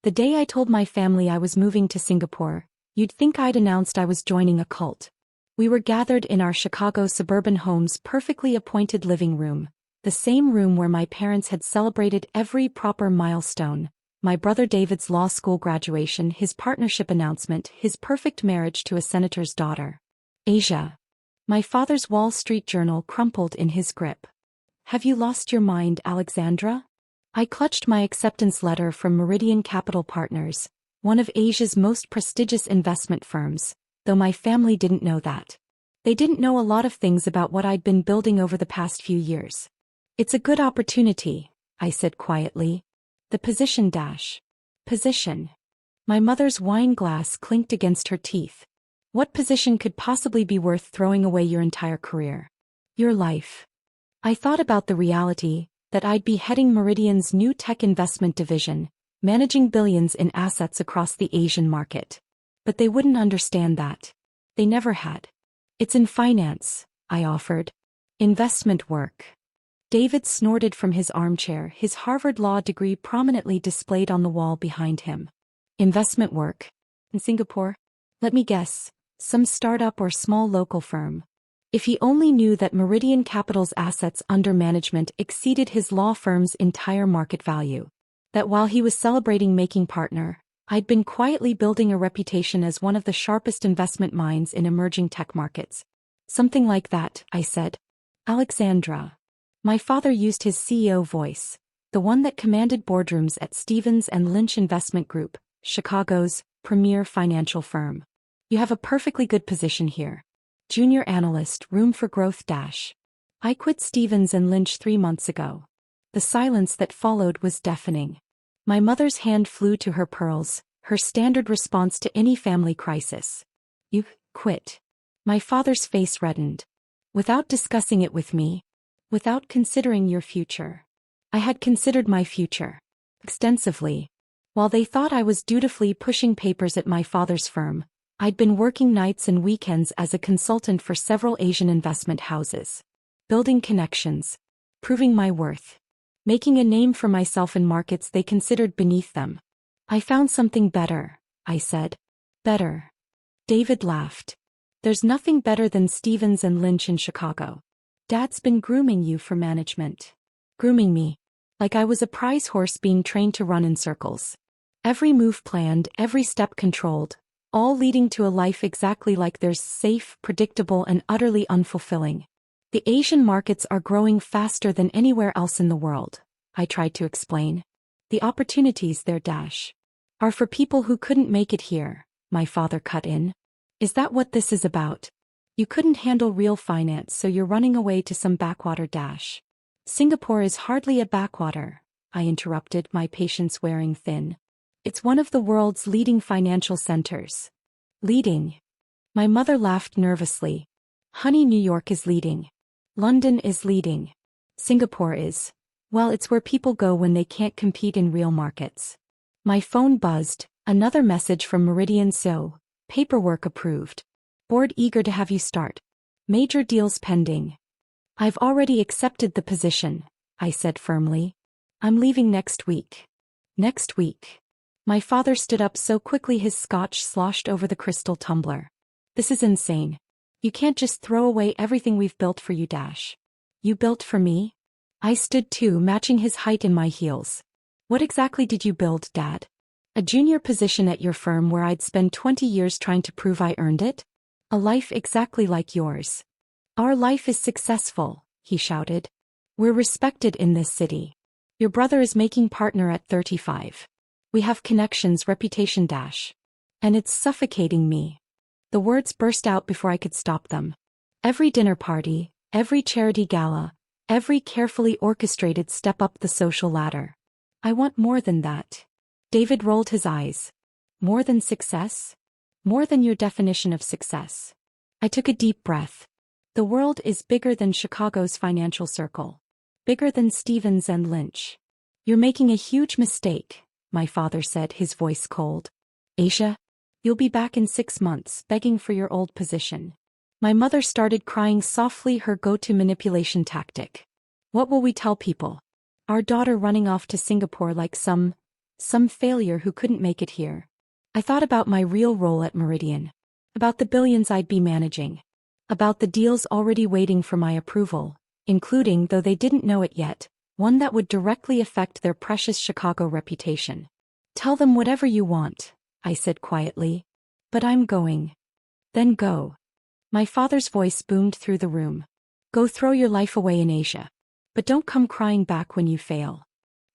The day I told my family I was moving to Singapore, you'd think I'd announced I was joining a cult. We were gathered in our Chicago suburban home's perfectly appointed living room, the same room where my parents had celebrated every proper milestone: my brother David's law school graduation, his partnership announcement, his perfect marriage to a senator's daughter. Asia. My father's Wall Street Journal crumpled in his grip. "Have you lost your mind, Alexandra?" I clutched my acceptance letter from Meridian Capital Partners, one of Asia's most prestigious investment firms, though my family didn't know that. They didn't know a lot of things about what I'd been building over the past few years. "It's a good opportunity," I said quietly. "The position dash." Position. My mother's wine glass clinked against her teeth. "What position could possibly be worth throwing away your entire career?" "Your life." I thought about the reality that I'd be heading Meridian's new tech investment division, managing billions in assets across the Asian market. But they wouldn't understand that. They never had. "It's in finance," I offered. "Investment work." David snorted from his armchair, his Harvard law degree prominently displayed on the wall behind him. "Investment work? In Singapore? Let me guess, some startup or small local firm." If he only knew that Meridian Capital's assets under management exceeded his law firm's entire market value. That while he was celebrating making partner, I'd been quietly building a reputation as one of the sharpest investment minds in emerging tech markets. "Something like that," I said. "Alexandra." My father used his CEO voice, the one that commanded boardrooms at Stevens and Lynch Investment Group, Chicago's premier financial firm. "You have a perfectly good position here. Junior analyst, room for growth dash." I quit Stevens and Lynch 3 months ago. The silence that followed was deafening. My mother's hand flew to her pearls, her standard response to any family crisis. "You quit?" My father's face reddened. "Without discussing it with me? Without considering your future?" I had considered my future. Extensively. While they thought I was dutifully pushing papers at my father's firm, I'd been working nights and weekends as a consultant for several Asian investment houses. Building connections. Proving my worth. Making a name for myself in markets they considered beneath them. "I found something better," I said. "Better?" David laughed. "There's nothing better than Stevens and Lynch in Chicago. Dad's been grooming you for management." Grooming me. Like I was a prize horse being trained to run in circles. Every move planned, every step controlled, all leading to a life exactly like theirs: safe, predictable, and utterly unfulfilling. "The Asian markets are growing faster than anywhere else in the world," I tried to explain. "The opportunities there dash are for people who couldn't make it here," my father cut in. "Is that what this is about? You couldn't handle real finance, so you're running away to some backwater dash." "Singapore is hardly a backwater," I interrupted, my patience wearing thin. "It's one of the world's leading financial centers." "Leading?" My mother laughed nervously. "Honey, New York is leading. London is leading. Singapore is. Well, it's where people go when they can't compete in real markets." My phone buzzed, another message from Meridian. "So, paperwork approved. Board eager to have you start. Major deals pending." "I've already accepted the position," I said firmly. "I'm leaving next week." "Next week?" My father stood up so quickly his scotch sloshed over the crystal tumbler. "This is insane. You can't just throw away everything we've built for you dash." "You built for me?" I stood too, matching his height in my heels. "What exactly did you build, Dad?" "A junior position at your firm where I'd spend 20 years trying to prove I earned it? A life exactly like yours." "Our life is successful," he shouted. "We're respected in this city. Your brother is making partner at 35. We have connections, reputation dash. And it's suffocating me." The words burst out before I could stop them. Every dinner party, every charity gala, every carefully orchestrated step up the social ladder. "I want more than that." David rolled his eyes. "More than success? More than your definition of success." I took a deep breath. "The world is bigger than Chicago's financial circle. Bigger than Stevens and Lynch." "You're making a huge mistake," my father said, his voice cold. "Asia, you'll be back in 6 months, begging for your old position." My mother started crying softly, her go-to manipulation tactic. "What will we tell people? Our daughter running off to Singapore like some Some failure who couldn't make it here. I thought about my real role at Meridian. About the billions I'd be managing. About the deals already waiting for my approval, including, though they didn't know it yet, one that would directly affect their precious Chicago reputation. Tell them whatever you want, I said quietly. But I'm going. Then go. My father's voice boomed through the room. Go throw your life away in Asia. But don't come crying back when you fail.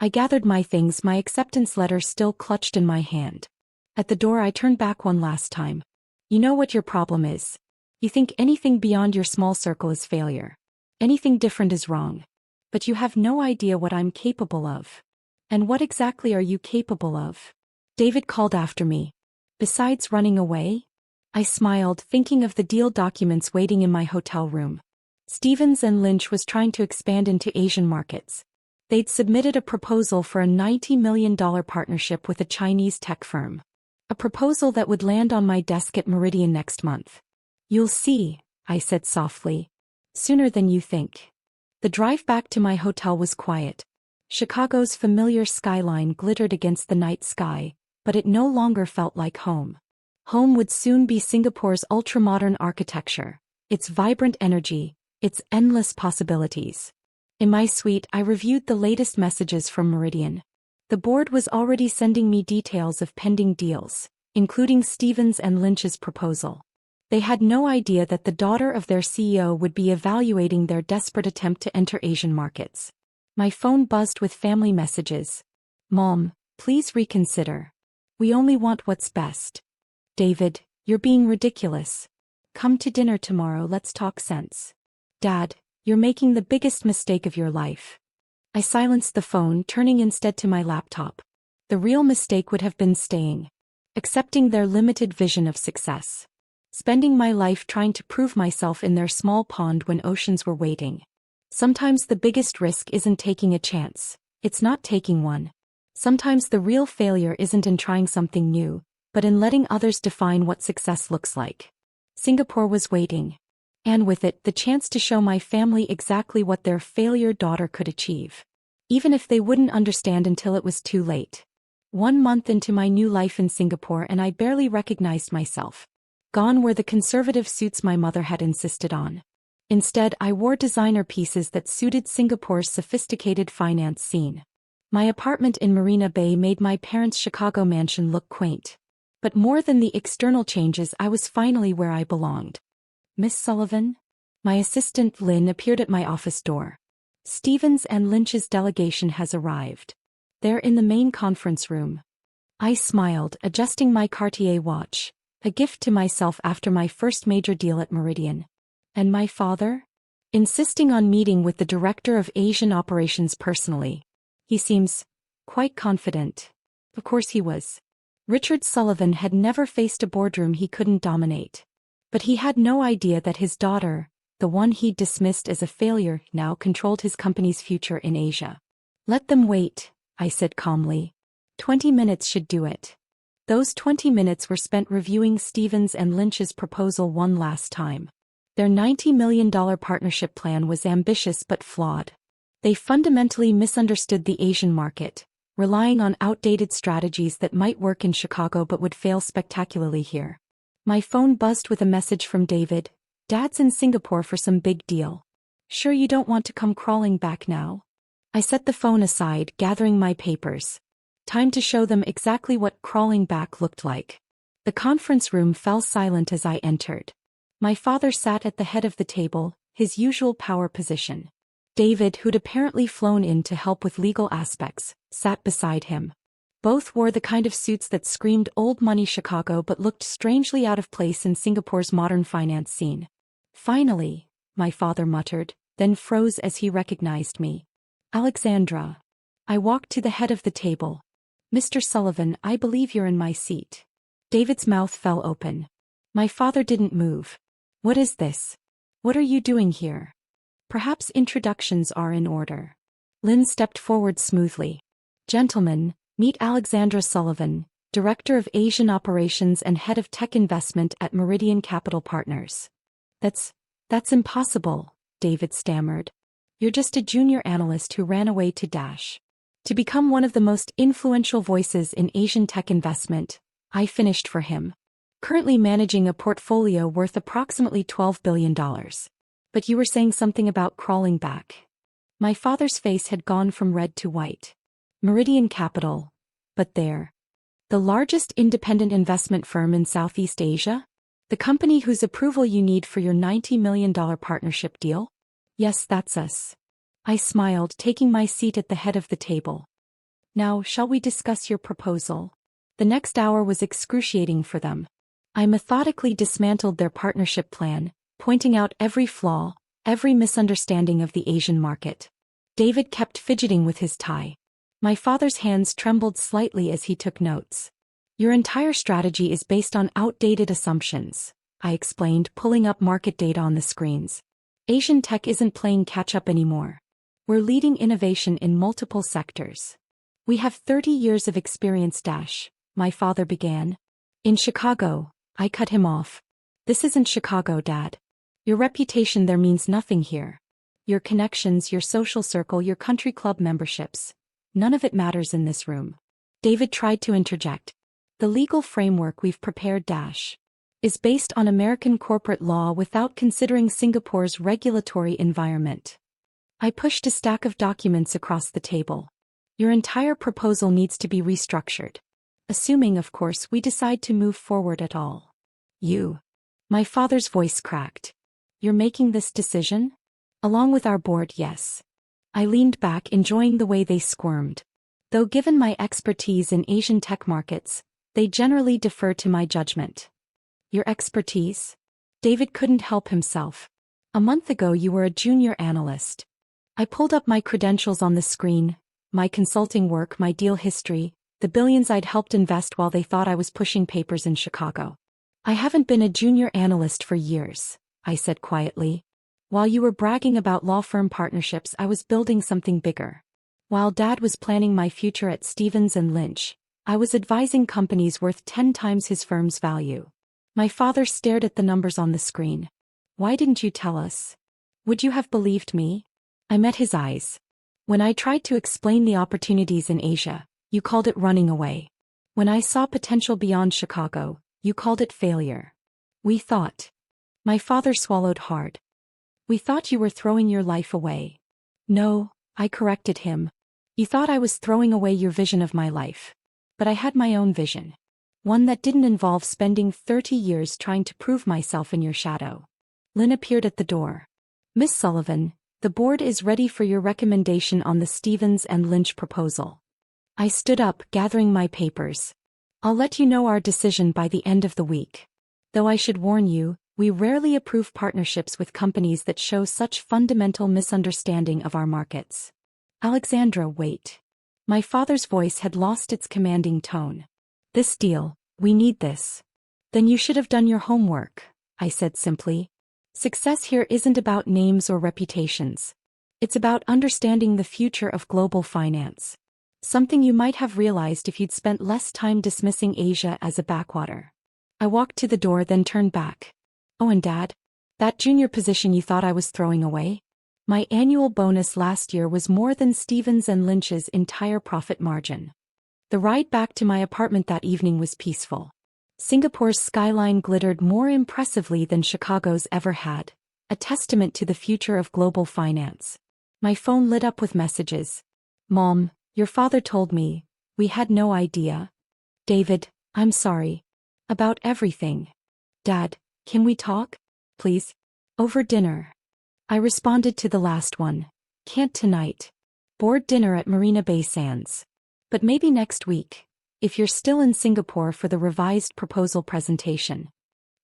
I gathered my things, my acceptance letter still clutched in my hand. At the door I turned back one last time. You know what your problem is. You think anything beyond your small circle is failure. Anything different is wrong. But you have no idea what I'm capable of. And what exactly are you capable of? David called after me. Besides running away? I smiled, thinking of the deal documents waiting in my hotel room. Stevens and Lynch was trying to expand into Asian markets. They'd submitted a proposal for a $90 million partnership with a Chinese tech firm. A proposal that would land on my desk at Meridian next month. You'll see, I said softly. Sooner than you think. The drive back to my hotel was quiet. Chicago's familiar skyline glittered against the night sky, but it no longer felt like home. Home would soon be Singapore's ultra-modern architecture, its vibrant energy, its endless possibilities. In my suite, I reviewed the latest messages from Meridian. The board was already sending me details of pending deals, including Stevens and Lynch's proposal. They had no idea that the daughter of their CEO would be evaluating their desperate attempt to enter Asian markets. My phone buzzed with family messages. Mom, please reconsider. We only want what's best. David, you're being ridiculous. Come to dinner tomorrow, let's talk sense. Dad, you're making the biggest mistake of your life. I silenced the phone, turning instead to my laptop. The real mistake would have been staying. Accepting their limited vision of success. Spending my life trying to prove myself in their small pond when oceans were waiting. Sometimes the biggest risk isn't taking a chance, it's not taking one. Sometimes the real failure isn't in trying something new, but in letting others define what success looks like. Singapore was waiting. And with it, the chance to show my family exactly what their failure daughter could achieve. Even if they wouldn't understand until it was too late. 1 month into my new life in Singapore and I barely recognized myself. Gone were the conservative suits my mother had insisted on. Instead, I wore designer pieces that suited Singapore's sophisticated finance scene. My apartment in Marina Bay made my parents' Chicago mansion look quaint. But more than the external changes, I was finally where I belonged. Miss Sullivan? My assistant Lynn appeared at my office door. Stevens and Lynch's delegation has arrived. They're in the main conference room. I smiled, adjusting my Cartier watch. A gift to myself after my first major deal at Meridian. And my father? Insisting on meeting with the director of Asian operations personally. He seems quite confident. Of course he was. Richard Sullivan had never faced a boardroom he couldn't dominate. But he had no idea that his daughter, the one he'd dismissed as a failure, now controlled his company's future in Asia. Let them wait, I said calmly. 20 minutes should do it. Those 20 minutes were spent reviewing Stevens and Lynch's proposal one last time. Their $90 million partnership plan was ambitious but flawed. They fundamentally misunderstood the Asian market, relying on outdated strategies that might work in Chicago but would fail spectacularly here. My phone buzzed with a message from David. Dad's in Singapore for some big deal. Sure you don't want to come crawling back now? I set the phone aside, gathering my papers. Time to show them exactly what crawling back looked like. The conference room fell silent as I entered. My father sat at the head of the table, his usual power position. David, who'd apparently flown in to help with legal aspects, sat beside him. Both wore the kind of suits that screamed old money Chicago but looked strangely out of place in Singapore's modern finance scene. Finally, my father muttered, then froze as he recognized me. Alexandra. I walked to the head of the table. Mr. Sullivan, I believe you're in my seat. David's mouth fell open. My father didn't move. What is this? What are you doing here? Perhaps introductions are in order. Lynn stepped forward smoothly. Gentlemen, meet Alexandra Sullivan, Director of Asian Operations and Head of Tech Investment at Meridian Capital Partners. That's impossible, David stammered. You're just a junior analyst who ran away to Dash. To become one of the most influential voices in Asian tech investment, I finished for him. Currently managing a portfolio worth approximately $12 billion. But you were saying something about crawling back. My father's face had gone from red to white. Meridian Capital. But they're the largest independent investment firm in Southeast Asia? The company whose approval you need for your $90 million partnership deal? Yes, that's us. I smiled, taking my seat at the head of the table. Now, shall we discuss your proposal? The next hour was excruciating for them. I methodically dismantled their partnership plan, pointing out every flaw, every misunderstanding of the Asian market. David kept fidgeting with his tie. My father's hands trembled slightly as he took notes. Your entire strategy is based on outdated assumptions, I explained, pulling up market data on the screens. Asian tech isn't playing catch-up anymore. We're leading innovation in multiple sectors. We have 30 years of experience. My father began. In Chicago, I cut him off. This isn't Chicago, Dad. Your reputation there means nothing here. Your connections, your social circle, your country club memberships. None of it matters in this room. David tried to interject. The legal framework we've prepared is based on American corporate law without considering Singapore's regulatory environment. I pushed a stack of documents across the table. Your entire proposal needs to be restructured. Assuming, of course, we decide to move forward at all. You. My father's voice cracked. You're making this decision? Along with our board, yes. I leaned back, enjoying the way they squirmed. Though given my expertise in Asian tech markets, they generally defer to my judgment. Your expertise? David couldn't help himself. A month ago you were a junior analyst. I pulled up my credentials on the screen, my consulting work, my deal history, the billions I'd helped invest while they thought I was pushing papers in Chicago. I haven't been a junior analyst for years, I said quietly. While you were bragging about law firm partnerships, I was building something bigger. While Dad was planning my future at Stevens & Lynch, I was advising companies worth 10 times his firm's value. My father stared at the numbers on the screen. Why didn't you tell us? Would you have believed me? I met his eyes. When I tried to explain the opportunities in Asia, you called it running away. When I saw potential beyond Chicago, you called it failure. We thought. My father swallowed hard. We thought you were throwing your life away. No, I corrected him. You thought I was throwing away your vision of my life. But I had my own vision. One that didn't involve spending 30 years trying to prove myself in your shadow. Lynn appeared at the door. Miss Sullivan, the board is ready for your recommendation on the Stevens & Lynch proposal. I stood up, gathering my papers. I'll let you know our decision by the end of the week. Though I should warn you, we rarely approve partnerships with companies that show such fundamental misunderstanding of our markets. Alexandra, wait. My father's voice had lost its commanding tone. This deal, we need this. Then you should have done your homework, I said simply. Success here isn't about names or reputations. It's about understanding the future of global finance. Something you might have realized if you'd spent less time dismissing Asia as a backwater. I walked to the door, then turned back. Oh, and Dad? That junior position you thought I was throwing away? My annual bonus last year was more than Stevens & Lynch's entire profit margin. The ride back to my apartment that evening was peaceful. Singapore's skyline glittered more impressively than Chicago's ever had, a testament to the future of global finance. My phone lit up with messages. Mom, your father told me. We had no idea. David, I'm sorry. About everything. Dad, can we talk? Please? Over dinner. I responded to the last one. Can't tonight. Board dinner at Marina Bay Sands. But maybe next week, if you're still in Singapore for the revised proposal presentation.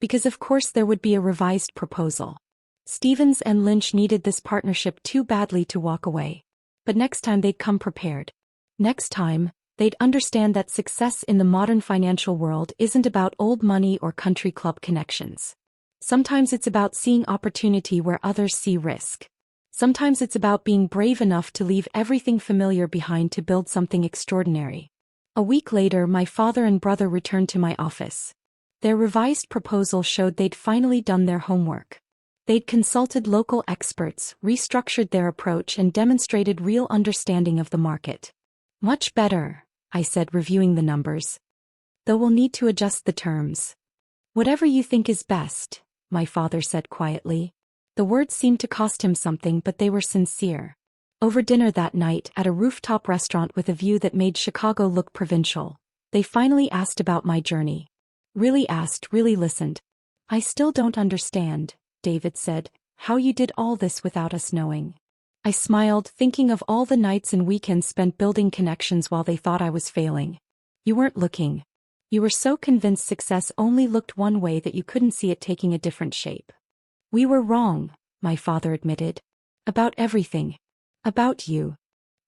Because of course there would be a revised proposal. Stevens & Lynch needed this partnership too badly to walk away. But next time they'd come prepared. Next time, they'd understand that success in the modern financial world isn't about old money or country club connections. Sometimes it's about seeing opportunity where others see risk. Sometimes it's about being brave enough to leave everything familiar behind to build something extraordinary. A week later, my father and brother returned to my office. Their revised proposal showed they'd finally done their homework. They'd consulted local experts, restructured their approach, and demonstrated real understanding of the market. Much better, I said, reviewing the numbers. Though we'll need to adjust the terms. Whatever you think is best, my father said quietly. The words seemed to cost him something, but they were sincere. Over dinner that night at a rooftop restaurant with a view that made Chicago look provincial, they finally asked about my journey. Really asked, really listened. I still don't understand, David said, how you did all this without us knowing. I smiled, thinking of all the nights and weekends spent building connections while they thought I was failing. You weren't looking. You were so convinced success only looked one way that you couldn't see it taking a different shape. We were wrong, my father admitted. About everything. About you.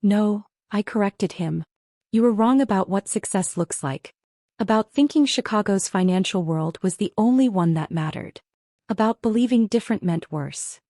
No, I corrected him. You were wrong about what success looks like. About thinking Chicago's financial world was the only one that mattered. About believing different meant worse.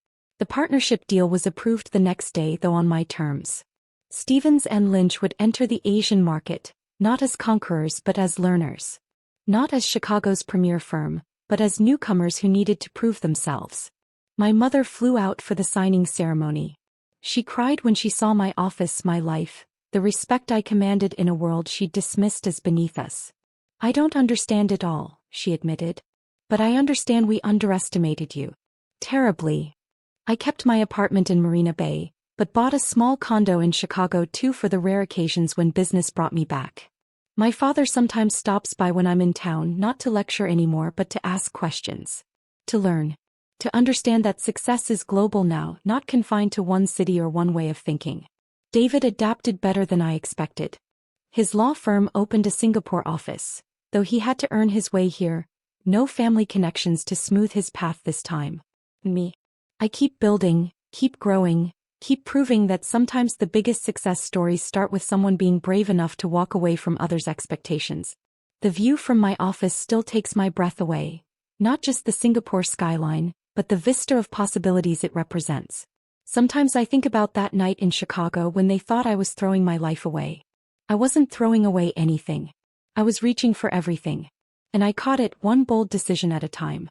The partnership deal was approved the next day, though on my terms. Stevens and Lynch would enter the Asian market, not as conquerors but as learners. Not as Chicago's premier firm, but as newcomers who needed to prove themselves. My mother flew out for the signing ceremony. She cried when she saw my office, my life, the respect I commanded in a world she dismissed as beneath us. I don't understand it all, she admitted. But I understand we underestimated you. Terribly. I kept my apartment in Marina Bay, but bought a small condo in Chicago too for the rare occasions when business brought me back. My father sometimes stops by when I'm in town, not to lecture anymore but to ask questions. To learn. To understand that success is global now, not confined to one city or one way of thinking. David adapted better than I expected. His law firm opened a Singapore office, though he had to earn his way here. No family connections to smooth his path this time. Me. I keep building, keep growing, keep proving that sometimes the biggest success stories start with someone being brave enough to walk away from others' expectations. The view from my office still takes my breath away. Not just the Singapore skyline, but the vista of possibilities it represents. Sometimes I think about that night in Chicago when they thought I was throwing my life away. I wasn't throwing away anything. I was reaching for everything. And I caught it one bold decision at a time.